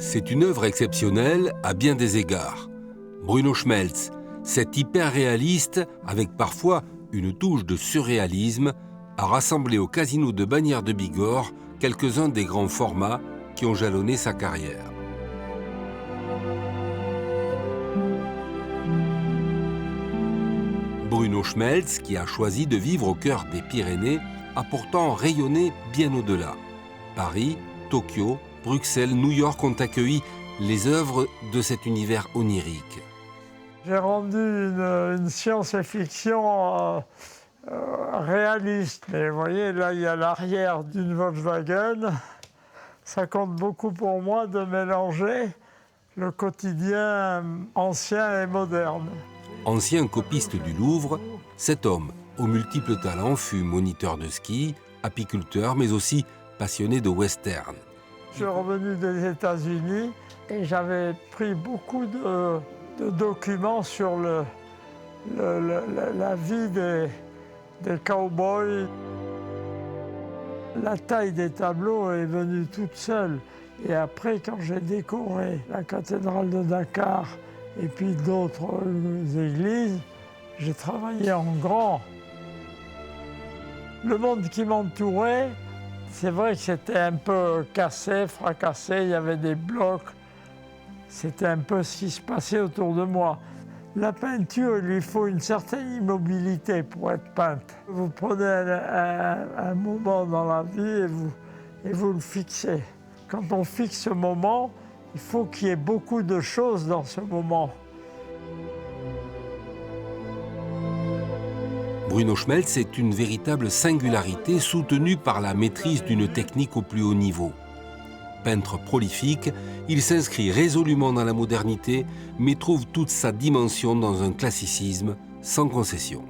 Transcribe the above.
C'est une œuvre exceptionnelle à bien des égards. Bruno Schmelz, cet hyper-réaliste, avec parfois une touche de surréalisme, a rassemblé au casino de Bagnères de Bigorre quelques-uns des grands formats qui ont jalonné sa carrière. Bruno Schmelz, qui a choisi de vivre au cœur des Pyrénées, a pourtant rayonné bien au-delà. Paris, Tokyo, Bruxelles, New York ont accueilli les œuvres de cet univers onirique. J'ai rendu une science-fiction réaliste. Mais vous voyez, là, il y a l'arrière d'une Volkswagen. Ça compte beaucoup pour moi de mélanger le quotidien ancien et moderne. Ancien copiste du Louvre, cet homme, aux multiples talents, fut moniteur de ski, apiculteur, mais aussi passionné de western. Je suis revenu des États-Unis et j'avais pris beaucoup de documents sur la vie des cow-boys. La taille des tableaux est venue toute seule. Et après, quand j'ai décoré la cathédrale de Dakar et puis d'autres églises, j'ai travaillé en grand. Le monde qui m'entourait, c'est vrai que c'était un peu cassé, fracassé, il y avait des blocs. C'était un peu ce qui se passait autour de moi. La peinture, il lui faut une certaine immobilité pour être peinte. Vous prenez un moment dans la vie et vous le fixez. Quand on fixe ce moment, il faut qu'il y ait beaucoup de choses dans ce moment. Bruno Schmelz est une véritable singularité soutenue par la maîtrise d'une technique au plus haut niveau. Peintre prolifique, il s'inscrit résolument dans la modernité, mais trouve toute sa dimension dans un classicisme sans concession.